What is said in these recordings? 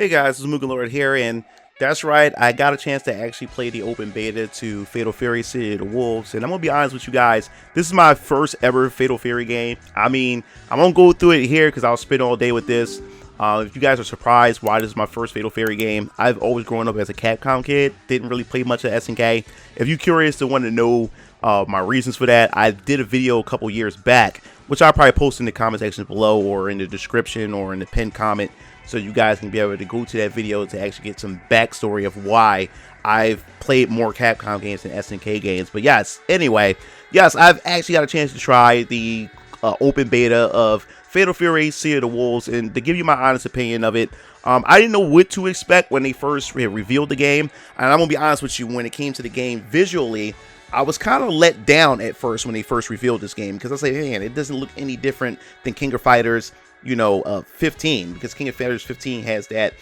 Hey guys, this is MugenLord here, and that's right, I got a chance to actually play the open beta to Fatal Fury City of the Wolves, and I'm gonna be honest with you guys, this is my first ever Fatal Fury game. I mean, I won't go through it here because I'll spend all day with this. If you guys are surprised why this is my first Fatal Fury game, I've always grown up as a Capcom kid, didn't really play much of SNK. If you're curious to want to know my reasons for that, I did a video a couple years back, which I'll probably post in the comment section below or in the description or in the pinned comment, so you guys can be able to go to that video to actually get some backstory of why I've played more Capcom games than SNK games. But yes, anyway, yes, I've actually got a chance to try the open beta of Fatal Fury City of the Wolves, and to give you my honest opinion of it, I didn't know what to expect when they first revealed the game, and I'm gonna be honest with you, when it came to the game visually, I was kind of let down at first when they first revealed this game, because I say, man, it doesn't look any different than King of Fighters, 15, because King of Fighters 15 has that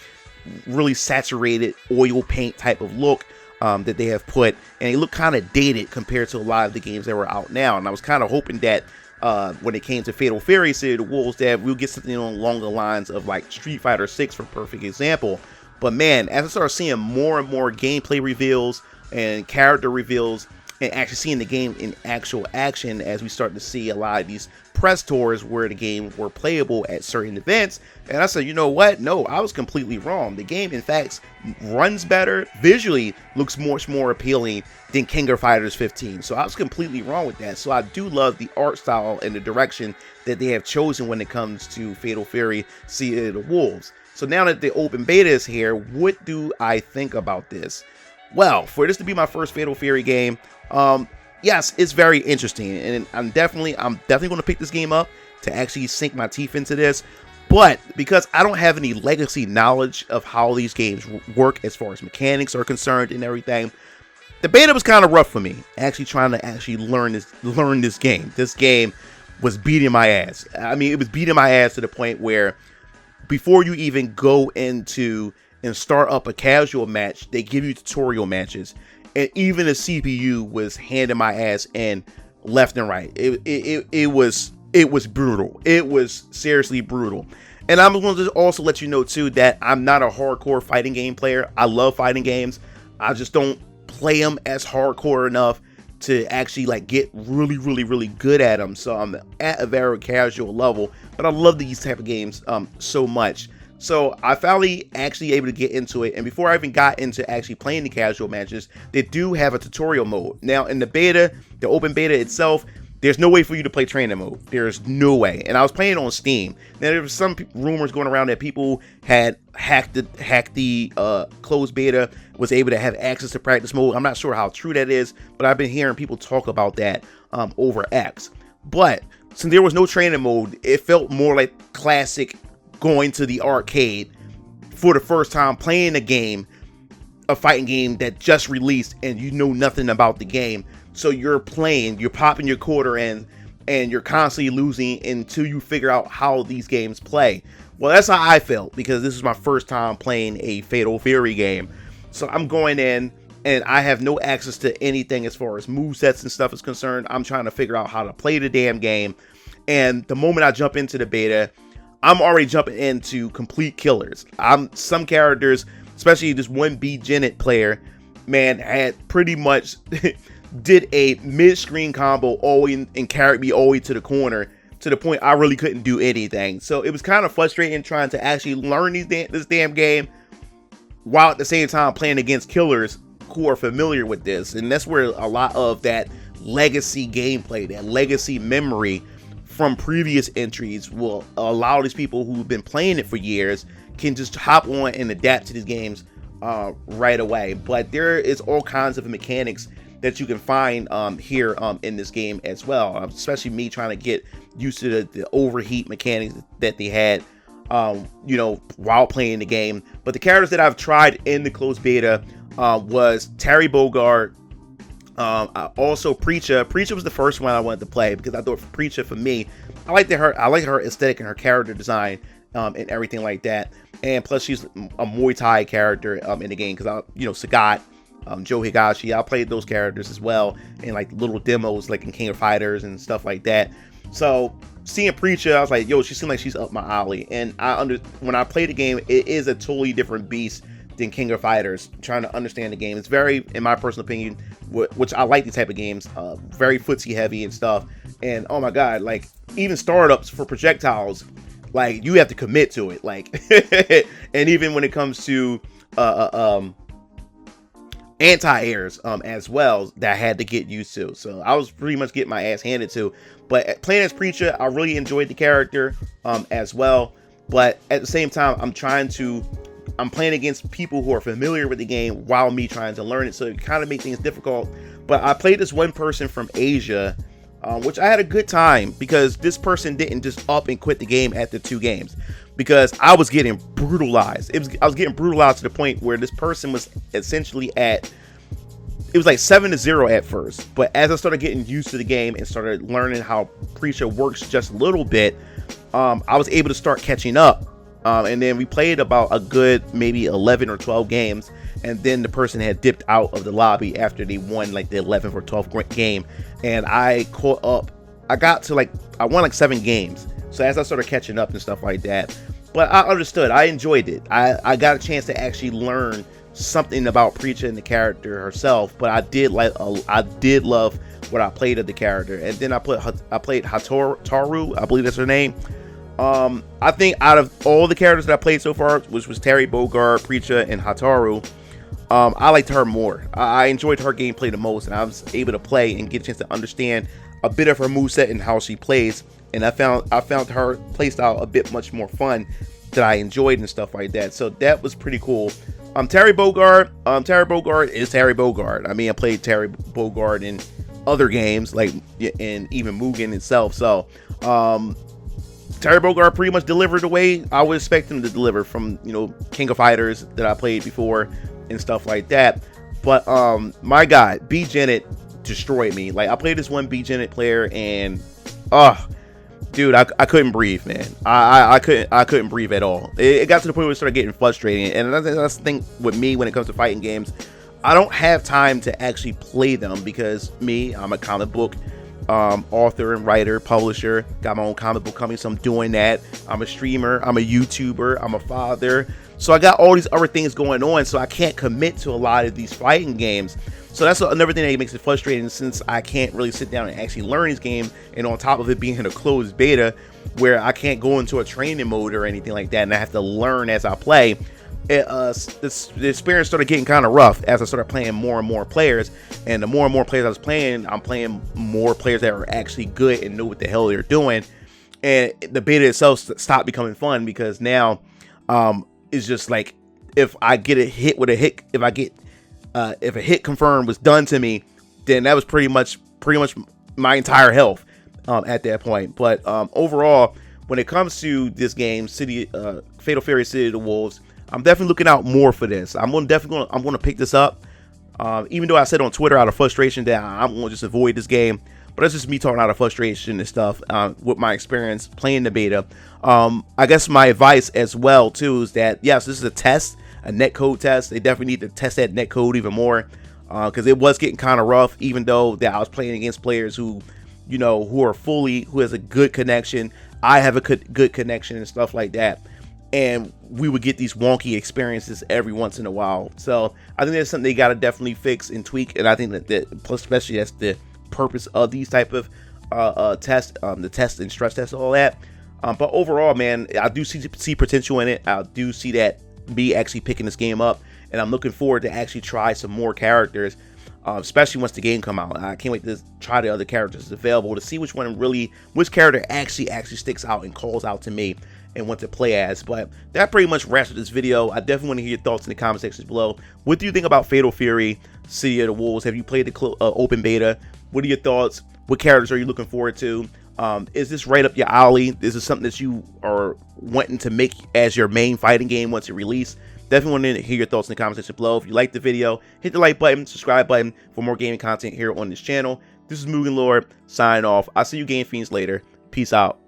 really saturated oil paint type of look that they have put, and they look kind of dated compared to a lot of the games that were out now. And I was kind of hoping that when it came to Fatal Fury City of the Wolves, that we'll get something along the lines of like Street Fighter 6 for a perfect example. But man, as I started seeing more and more gameplay reveals and character reveals, and actually seeing the game in actual action, as we start to see a lot of these press tours where the game were playable at certain events, and I said, you know what, no, I was completely wrong. The game in fact runs better, visually looks much more appealing than King of Fighters 15, so I was completely wrong with that. So I do love the art style and the direction that they have chosen when it comes to Fatal Fury City of the Wolves. So now that the open beta is here, what do I think about this? Well, for this to be my first Fatal Fury game, yes, it's very interesting, and I'm definitely going to pick this game up to actually sink my teeth into this. But because I don't have any legacy knowledge of how these games work as far as mechanics are concerned and everything, the beta was kind of rough for me. Actually trying to learn this game. This game was beating my ass. I mean, it was beating my ass to the point where before you even go into and start up a casual match, they give you tutorial matches. And even the CPU was handing my ass in left and right. It was brutal. It was seriously brutal. And I'm going to also let you know too that I'm not a hardcore fighting game player. I love fighting games. I just don't play them as hardcore enough to actually like get really good at them. So I'm at a very casual level, but I love these type of games so much. So I finally actually able to get into it, and before I even got into actually playing the casual matches, they do have a tutorial mode. Now in the beta, the open beta itself, there's no way for you to play training mode. There's no way. And I was playing on Steam. Now there was some rumors going around that people had hacked the closed beta, was able to have access to practice mode. I'm not sure how true that is, but I've been hearing people talk about that over X. But since there was no training mode, it felt more like classic going to the arcade for the first time, playing a fighting game that just released, and you know nothing about the game. So you're popping your quarter in, and you're constantly losing until you figure out how these games play. Well, that's how I felt, because this is my first time playing a Fatal Fury game. So I'm going in, and I have no access to anything as far as movesets and stuff is concerned. I'm trying to figure out how to play the damn game. And the moment I jump into the beta, I'm already jumping into complete killers. Some characters, especially this one B Janet player, man, had pretty much did a mid-screen combo and carried me all the way to the corner, to the point I really couldn't do anything. So it was kind of frustrating trying to actually learn this damn game while at the same time playing against killers who are familiar with this. And that's where a lot of that legacy gameplay, that legacy memory from previous entries will allow these people who've been playing it for years can just hop on and adapt to these games right away. But there is all kinds of mechanics that you can find here in this game as well, especially me trying to get used to the overheat mechanics that they had while playing the game. But the characters that I've tried in the closed beta was Terry Bogard. Also Preacher was the first one I wanted to play, because I thought Preacher, for me, I like her aesthetic and her character design and everything like that. And plus she's a Muay Thai character in the game, because Sagat, Joe Higashi, I played those characters as well in like little demos like in King of Fighters and stuff like that. So seeing Preacher, I was like, yo, she seemed like she's up my alley. And when I play the game, it is a totally different beast than King of Fighters. Trying to understand the game, it's very, in my personal opinion, which I like these type of games, very footsie heavy and stuff. And oh my god, like even startups for projectiles, like you have to commit to it. Like, and even when it comes to anti-airs as well, that I had to get used to. So I was pretty much getting my ass handed to. But playing as Preacher, I really enjoyed the character as well. But at the same time, I'm playing against people who are familiar with the game while me trying to learn it. So it kind of made things difficult. But I played this one person from Asia, which I had a good time, because this person didn't just up and quit the game after 2 games. Because I was getting brutalized. I was getting brutalized to the point where this person was essentially it was like 7-0 at first. But as I started getting used to the game and started learning how Preacher works just a little bit, I was able to start catching up. And then we played about a good maybe 11 or 12 games. And then the person had dipped out of the lobby after they won like the 11th or 12th game. And I caught up. I won like 7 games. So as I started catching up and stuff like that, but I understood. I enjoyed it. I got a chance to actually learn something about Preacher and the character herself. But I did love what I played of the character. And then I played Hataru, I believe that's her name. I think out of all the characters that I played so far, which was Terry Bogard, Preacher, and Hataru, I liked her more. I enjoyed her gameplay the most, and I was able to play and get a chance to understand a bit of her moveset and how she plays. And I found her playstyle a bit much more fun that I enjoyed and stuff like that. So that was pretty cool. Terry Bogard is Terry Bogard. I mean, I played Terry Bogard in other games, like in even Mugen itself. So Terry Bogard pretty much delivered the way I would expect him to deliver from, King of Fighters that I played before and stuff like that. But my God, B. Jennett destroyed me. Like, I played this one B. Jennett player, and dude, I couldn't breathe, man. I couldn't breathe at all. It got to the point where it started getting frustrating. And that's the thing with me when it comes to fighting games. I don't have time to actually play them because I'm a comic book author and writer, publisher. Got my own comic book company, so I'm doing that. I'm a streamer. I'm a YouTuber. I'm a father. So I got all these other things going on, so I can't commit to a lot of these fighting games. So that's another thing that makes it frustrating, since I can't really sit down and actually learn these games, and on top of it being in a closed beta where I can't go into a training mode or anything like that, and I have to learn as I play. The experience started getting kind of rough as I started playing more and more players, and the more and more players I was playing, I'm playing more players that are actually good and know what the hell they're doing, and the beta itself stopped becoming fun, because now it's just like, if I get a hit with a hit, if a hit confirmed was done to me, then that was pretty much my entire health at that point. But overall, when it comes to this game, Fatal Fury City of the Wolves, I'm definitely looking out more for this. I'm going to pick this up. Even though I said on Twitter out of frustration that I'm going to just avoid this game, but that's just me talking out of frustration and stuff with my experience playing the beta. I guess my advice as well too is that, yes, this is a test, a netcode test. They definitely need to test that netcode even more, because it was getting kind of rough, even though that I was playing against players who has a good connection. I have a good connection and stuff like that, and we would get these wonky experiences every once in a while. So I think that's something they got to definitely fix and tweak, and I think that plus, especially, that's the purpose of these type of tests, the test and stress test, all that. But overall, man, I do see potential in it. I do see that me actually picking this game up, and I'm looking forward to actually try some more characters, especially once the game come out. I can't wait to try the other characters available to see which character actually sticks out and calls out to me and want to play as. But that pretty much wraps up this video. I definitely want to hear your thoughts in the comment sections below. What do you think about Fatal Fury City of the Wolves? Have you played the open beta? What are your thoughts? What characters are you looking forward to? Is this right up your alley? Is this something that you are wanting to make as your main fighting game once it releases? Definitely want to hear your thoughts in the comment section below. If you liked the video, hit the like button, subscribe button for more gaming content here on this channel. This is MugenLord signing off. I'll see you game fiends later. Peace out.